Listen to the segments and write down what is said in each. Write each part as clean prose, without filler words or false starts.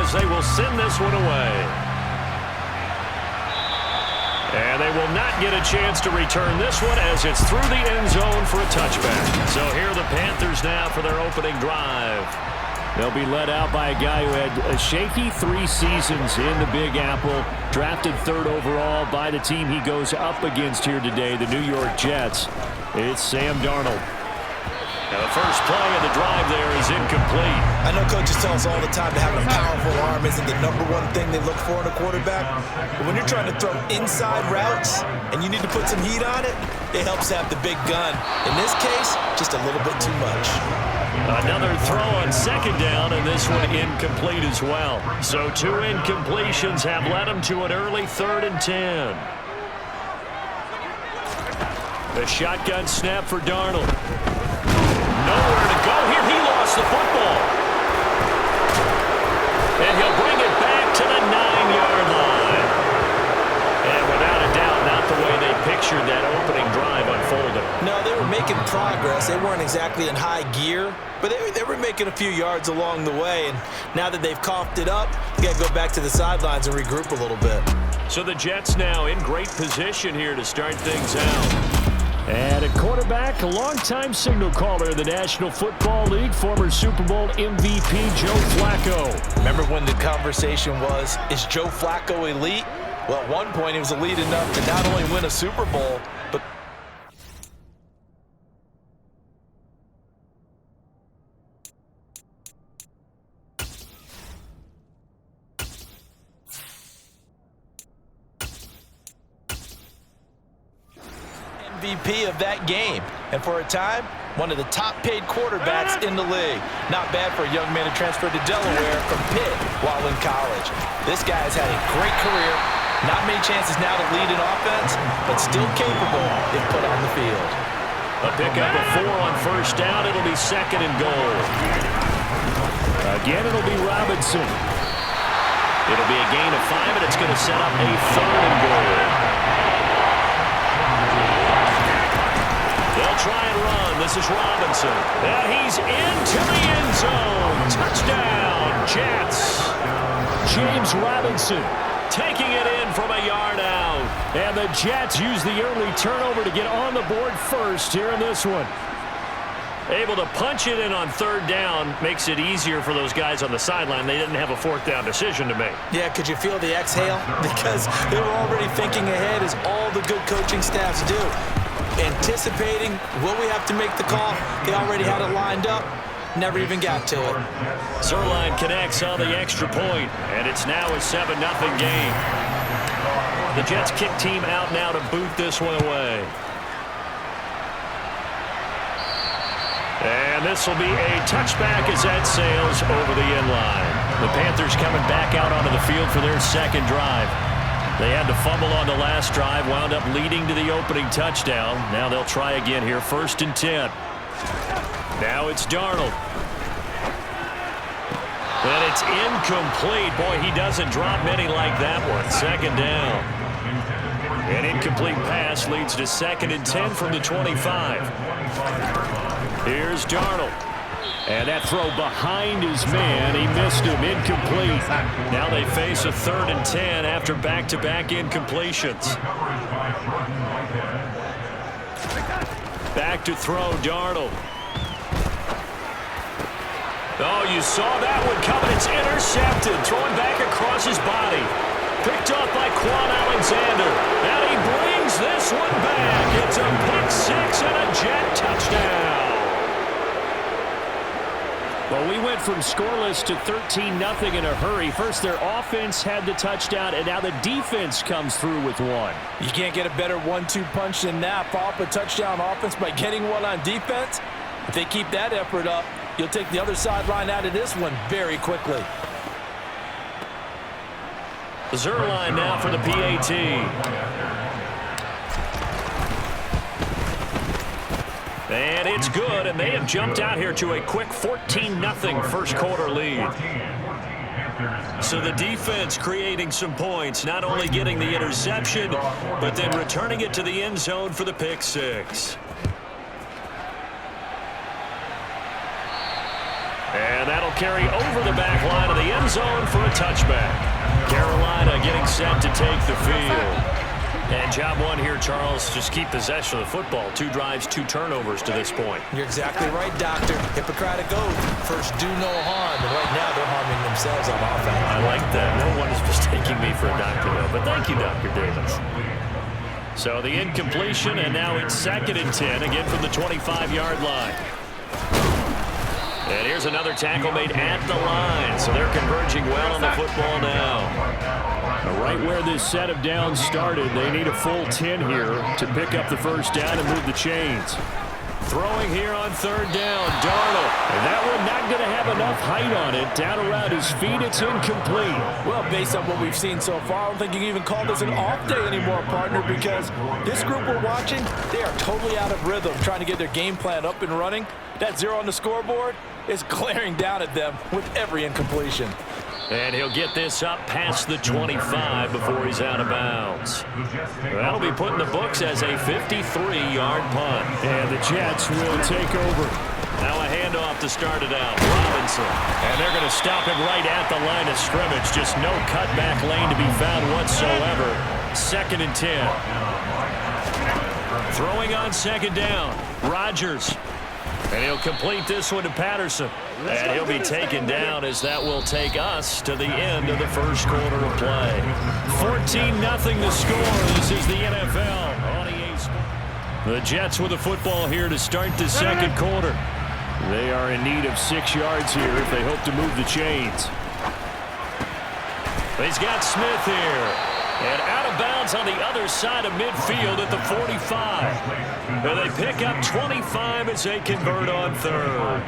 as they will send this one away. And they will not get a chance to return this one as it's through the end zone for a touchback. So here are the Panthers now for their opening drive. They'll be led out by a guy who had a shaky 3 seasons in the Big Apple. Drafted 3rd overall by the team he goes up against here today, the New York Jets. It's Sam Darnold. Now the first play of the drive there is incomplete. I know coaches tell us all the time that having a powerful arm isn't the #1 thing they look for in a quarterback. But when you're trying to throw inside routes and you need to put some heat on it, it helps to have the big gun. In this case, just a little bit too much. Another throw on 2nd down, and this one incomplete as well. So 2 incompletions have led them to an early 3rd and 10. The shotgun snap for Darnold. Nowhere to go here. He lost the football. And he'll bring it back to the 9-yard line. And without a doubt, not the way they pictured that opening drive unfolding. No, they were making progress. They weren't exactly in high gear, but they were making a few yards along the way. And now that they've coughed it up, you got to go back to the sidelines and regroup a little bit. So the Jets now in great position here to start things out. And at quarterback, a longtime signal caller in the National Football League, former Super Bowl MVP Joe Flacco. Remember when the conversation was, is Joe Flacco elite? Well, at one point he was elite enough to not only win a Super Bowl, but MVP of that game, and for a time, one of the top-paid quarterbacks in the league. Not bad for a young man who transferred to Delaware from Pitt while in college. This guy has had a great career, not many chances now to lead an offense, but still capable if put on the field. A pickup of 4 on 1st down. It'll be 2nd and goal. Again, it'll be Robinson. It'll be a gain of 5, and it's going to set up a 3rd and goal. They'll try and run. This is Robinson. And he's into the end zone. Touchdown, Jets. James Robinson taking it in from a yard out. And the Jets use the early turnover to get on the board first here in this one. Able to punch it in on 3rd down makes it easier for those guys on the sideline. They didn't have a 4th down decision to make. Yeah, could you feel the exhale? Because they were already thinking ahead, as all the good coaching staffs do. Anticipating, will we have to make the call? They already had it lined up. Never even got to it. Zerline connects on the extra point, and it's now a 7-0 game. The Jets kick team out now to boot this one away. And this will be a touchback as that sails over the end line. The Panthers coming back out onto the field for their 2nd drive. They had to fumble on the last drive, wound up leading to the opening touchdown. Now they'll try again here, 1st and 10. Now it's Darnold. And it's incomplete. Boy, he doesn't drop many like that one. 2nd down. An incomplete pass leads to 2nd and 10 from the 25. Here's Darnold. And that throw behind his man. He missed him. Incomplete. Now they face a 3rd and 10 after back-to-back incompletions. Back to throw, Darnold. Oh, you saw that one coming. It's intercepted. Throwing back across his body. Picked up by Quan Alexander. And he brings this one back. It's a pick 6 and a Jet touchdown. Well, we went from scoreless to 13-0 in a hurry. First, their offense had the touchdown, and now the defense comes through with one. You can't get a better 1-2 punch than that. Follow up a touchdown offense by getting one on defense. If they keep that effort up, you'll take the other sideline out of this one very quickly. Zerline now for the PAT. And it's good, and they have jumped out here to a quick 14-0 first quarter lead. So the defense creating some points, not only getting the interception, but then returning it to the end zone for the pick 6. And that'll carry over the back line of the end end zone for a touchback. Carolina getting set to take the field. And job one here, Charles, just keep possession of the football. 2 drives, 2 turnovers to this point. You're exactly right, Doctor. Hippocratic oath. First, do no harm. And right now, they're harming themselves on offense. I like that. No one is mistaking me for a doctor, though. But thank you, Dr. Davis. So the incompletion, and now it's 2nd and 10, again from the 25-yard line. And here's another tackle made at the line. So they're converging well on the football now. Right where this set of downs started, they need a full 10 here to pick up the first down and move the chains. Throwing here on 3rd down, Darnold. And that one not going to have enough height on it. Down around his feet, it's incomplete. Well, based on what we've seen so far, I don't think you can even call this an off day anymore, partner, because this group we're watching, they are totally out of rhythm, trying to get their game plan up and running. That 0 on the scoreboard is glaring down at them with every incompletion. And he'll get this up past the 25 before he's out of bounds. That'll be put in the books as a 53-yard punt. And the Jets will take over. Now a handoff to start it out. Robinson. And they're going to stop him right at the line of scrimmage. Just no cutback lane to be found whatsoever. 2nd and 10. Throwing on 2nd down. Rodgers. And he'll complete this one to Patterson. And he'll be taken down as that will take us to the end of the first quarter of play. 14-0 the score. This is the NFL on EA Sports. The Jets with the football here to start the 2nd quarter. They are in need of 6 yards here if they hope to move the chains. He's got Smith here. And out of bounds on the other side of midfield at the 45. And they pick up 25 as they convert on 3rd.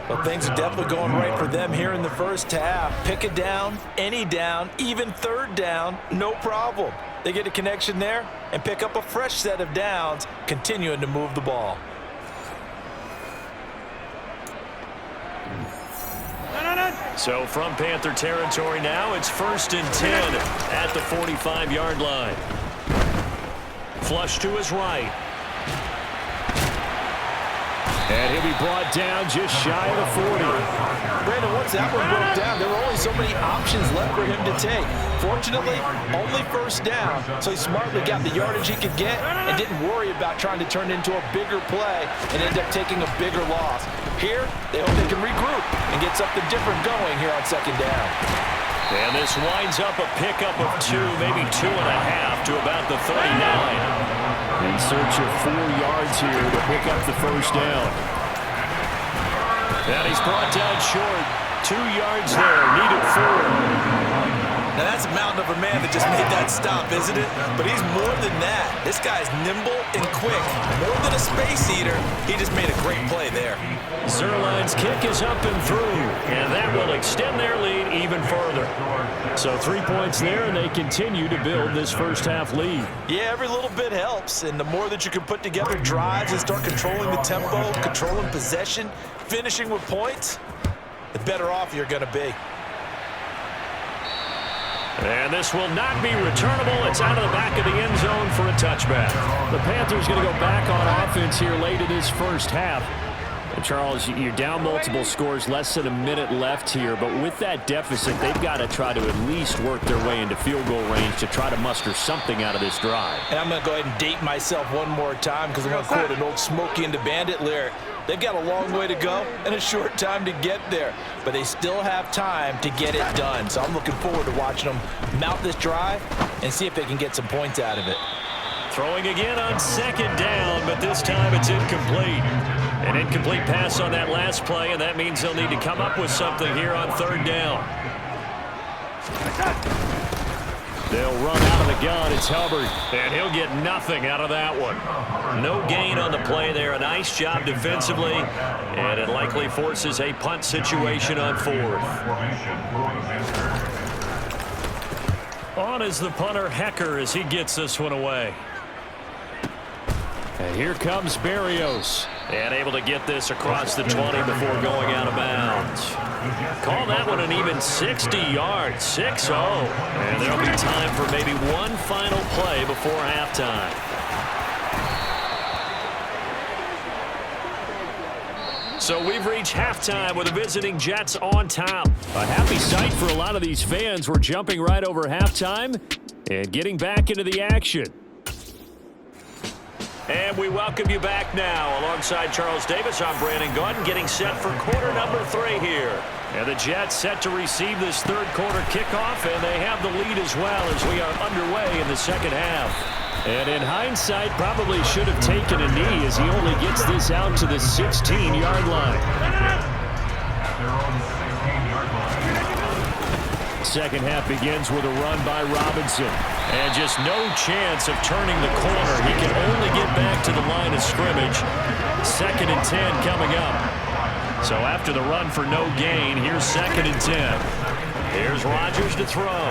Well, things are definitely going right for them here in the first half. Pick a down, any down, even 3rd down, no problem. They get a connection there and pick up a fresh set of downs, continuing to move the ball. So from Panther territory now, it's 1st and 10 at the 45-yard line. Flush to his right. And he'll be brought down just shy of the 40. Brandon, once that one broke down, there were only so many options left for him to take. Fortunately, only 1st down, so he smartly got the yardage he could get and didn't worry about trying to turn it into a bigger play and end up taking a bigger loss. Here, they hope they can regroup and get something different going here on 2nd down. And this winds up a pickup of 2, maybe 2.5 to about the 39. In search of 4 yards here to pick up the first down. And he's brought down short. 2 yards there, needed 4. Now that's a mountain of a man that just made that stop, isn't it? But he's more than that. This guy's nimble and quick. More than a space eater, he just made a great play there. Zerline's kick is up and through, and that will extend their lead even further. So 3 points there, and they continue to build this first half lead. Yeah, every little bit helps, and the more that you can put together drives and start controlling the tempo, controlling possession, finishing with points, the better off you're going to be. And this will not be returnable. It's out of the back of the end zone for a touchback. The Panthers going to go back on offense here late in this first half. And Charles, you're down multiple scores, less than a minute left here. But with that deficit, they've got to try to at least work their way into field goal range to try to muster something out of this drive. And I'm going to go ahead and date myself one more time because I'm going to quote an old Smokey and the Bandit lyric. They've got a long way to go and a short time to get there, but they still have time to get it done. So I'm looking forward to watching them mount this drive and see if they can get some points out of it. Throwing again on 2nd down, but this time it's incomplete. An incomplete pass on that last play, and that means they'll need to come up with something here on 3rd down. They'll run out of the gun. It's Hubbard. And he'll get nothing out of that one. No gain on the play there. A nice job defensively. And it likely forces a punt situation on 4th. On is the punter, Hecker, as he gets this one away. And here comes Berrios. And able to get this across the 20 before going out of bounds. Call that one an even 60 yards, 6-0. And there'll be time for maybe one final play before halftime. So we've reached halftime with the visiting Jets on top. A happy sight for a lot of these fans. We're jumping right over halftime and getting back into the action. And we welcome you back now. Alongside Charles Davis, I'm Brandon Gunn, getting set for quarter number 3 here. And the Jets set to receive this third quarter kickoff, and they have the lead as well as we are underway in the second half. And in hindsight, probably should have taken a knee as he only gets this out to the 16-yard line. Second half begins with a run by Robinson. And just no chance of turning the corner. He can only get back to the line of scrimmage. 2nd and 10 coming up. So after the run for no gain, here's 2nd and 10. Here's Rodgers to throw.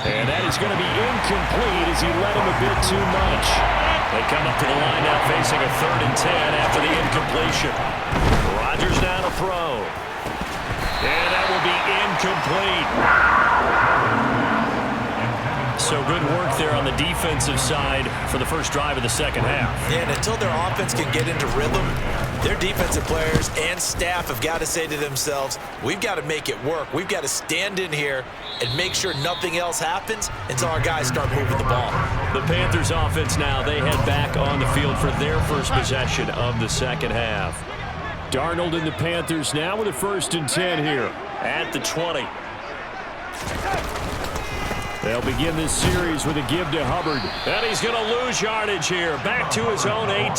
And that is going to be incomplete as he led him a bit too much. They come up to the line now facing a 3rd and 10 after the incompletion. Rodgers now to throw. And that will be incomplete. So good work there on the defensive side for the first drive of the second half. Yeah, and until their offense can get into rhythm, their defensive players and staff have got to say to themselves, we've got to make it work. We've got to stand in here and make sure nothing else happens until our guys start moving the ball. The Panthers offense now, they head back on the field for their first possession of the second half. Darnold and the Panthers now with a 1st and 10 here at the 20. They'll begin this series with a give to Hubbard. And he's going to lose yardage here. Back to his own 18.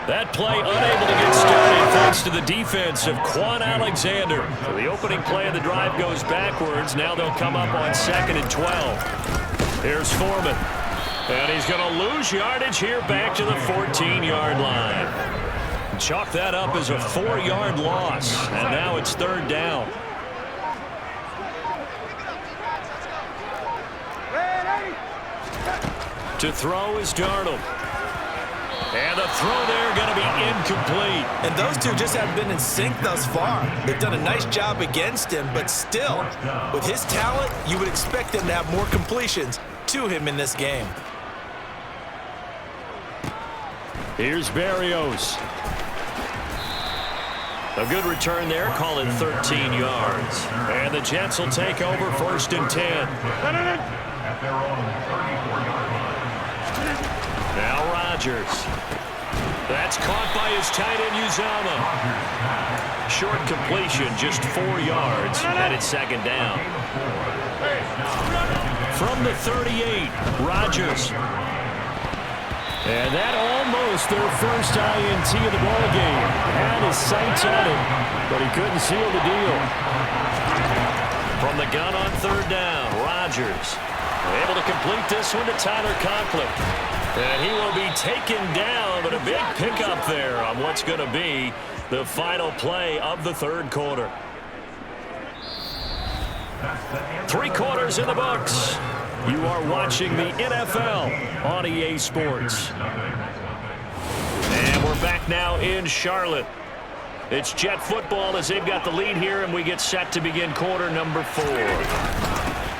That play unable to get started thanks to the defense of Quan Alexander. So the opening play of the drive goes backwards. Now they'll come up on 2nd and 12. Here's Foreman. And he's going to lose yardage here back to the 14-yard line. Chalk that up as a 4-yard loss. And now it's 3rd down. To throw is Darnold. And the throw there going to be incomplete. And those two just haven't been in sync thus far. They've done a nice job against him, but still, with his talent, you would expect them to have more completions to him in this game. Here's Berrios. A good return there, call it 13 yards. And the Jets will take over 1st and 10. Now Rodgers. That's caught by his tight end Uzama. Short completion, just 4 yards, and it's 2nd down. From the 38, Rodgers. And that almost their first INT of the ball game. Had his sights on it, but he couldn't seal the deal. From the gun on 3rd down, Rodgers able to complete this one to Tyler Conklin. And he will be taken down, but a big pickup there on what's going to be the final play of the 3rd quarter. 3 quarters in the books. You are watching the NFL on EA Sports. And we're back now in Charlotte. It's Jet football as they've got the lead here, and we get set to begin quarter number 4.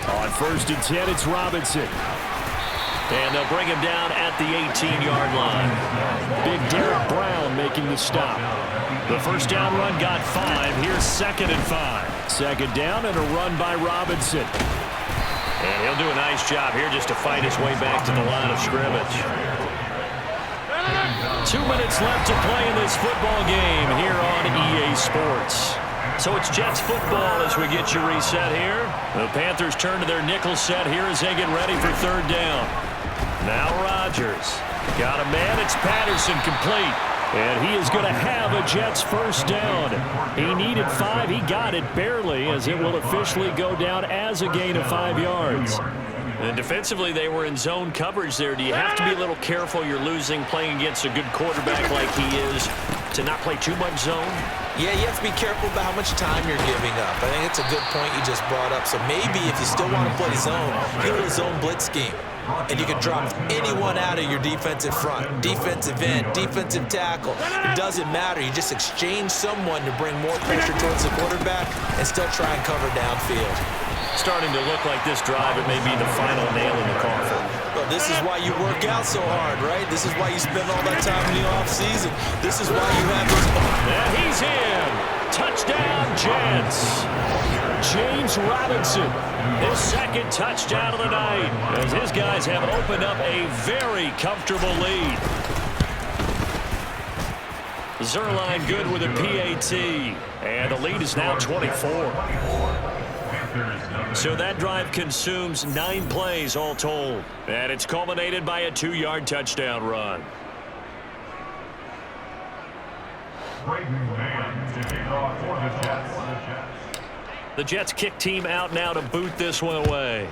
On 1st and 10, it's Robinson. And they'll bring him down at the 18-yard line. Big Derek Brown making the stop. The first down run got 5. Here's 2nd and 5. 2nd down and a run by Robinson. And he'll do a nice job here just to fight his way back to the line of scrimmage. 2 minutes left to play in this football game here on EA Sports. So it's Jets football as we get you reset here. The Panthers turn to their nickel set here as they get ready for 3rd down. Now Rodgers. Got a man. It's Patterson complete. And he is going to have a Jets first down. He needed 5. He got it barely as it will officially go down as a gain of 5 yards. And defensively, they were in zone coverage there. Do you have to be a little careful? You're losing playing against a good quarterback like he is to not play too much zone? Yeah, you have to be careful about how much time you're giving up. I think it's a good point you just brought up. So maybe if you still want to play zone, go to a zone blitz scheme. And you can drop anyone out of your defensive front, defensive end, defensive tackle. It doesn't matter. You just exchange someone to bring more pressure towards the quarterback and still try and cover downfield. Starting to look like this drive, it may be the final nail in the coffin. Well, this is why you work out so hard, right? This is why you spend all that time in the offseason. This is why you have those... And he's in. Touchdown, Jets. James Robinson, his second touchdown of the night, as his guys have opened up a very comfortable lead. Zerline good with a PAT, and the lead is now 24. So that drive consumes 9 plays all told, and it's culminated by a 2-yard touchdown run. The Jets kick team out now to boot this one away.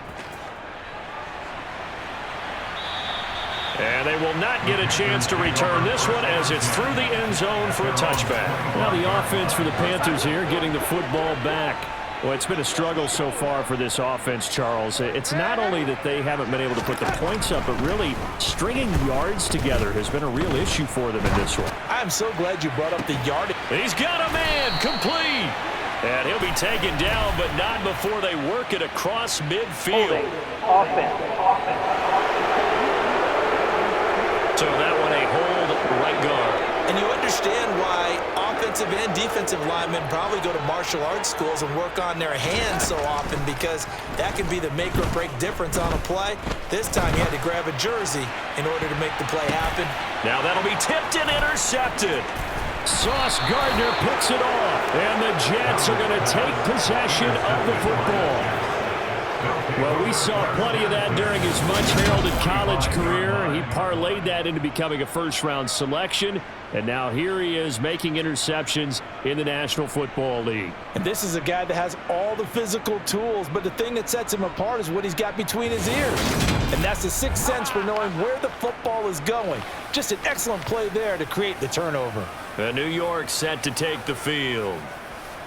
And they will not get a chance to return this one as it's through the end zone for a touchback. Now the offense for the Panthers here getting the football back. Well, it's been a struggle so far for this offense, Charles. It's not only that they haven't been able to put the points up, but really stringing yards together has been a real issue for them in this one. I'm so glad you brought up the yardage. He's got a man complete. And he'll be taken down, but not before they work it across midfield. Offense. So that one a hold right guard. And you understand why offensive and defensive linemen probably go to martial arts schools and work on their hands so often, because that can be the make or break difference on a play. This time you had to grab a jersey in order to make the play happen. Now that'll be tipped and intercepted. Sauce Gardner picks it off, and the Jets are going to take possession of the football. Well, we saw plenty of that during his much-heralded college career. He parlayed that into becoming a first-round selection, and now here he is making interceptions in the National Football League. And this is a guy that has all the physical tools, but the thing that sets him apart is what he's got between his ears. And that's the sixth sense for knowing where the football is going. Just an excellent play there to create the turnover. And New York set to take the field.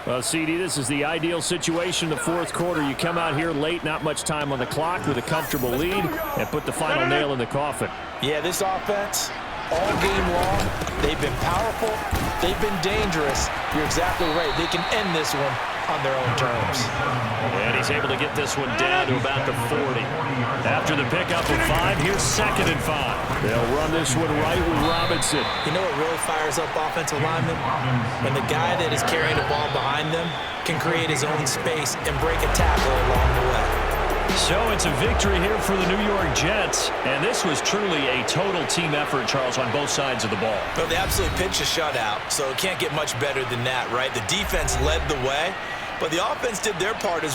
Well, CD, this is the ideal situation in the fourth quarter. You come out here late, not much time on the clock, with a comfortable lead, and put the final nail in the coffin. Yeah, this offense, all game long, they've been powerful, they've been dangerous. You're exactly right. They can end this one on their own terms. And he's able to get this one down to about the 40. After the pickup of 5, here's 2nd and 5. They'll run this one right with Robinson. You know what really fires up offensive linemen? When the guy that is carrying the ball behind them can create his own space and break a tackle along the way. So it's a victory here for the New York Jets, and this was truly a total team effort, Charles, on both sides of the ball. Well, they absolutely pitched a shutout, so it can't get much better than that, right? The defense led the way, but the offense did their part as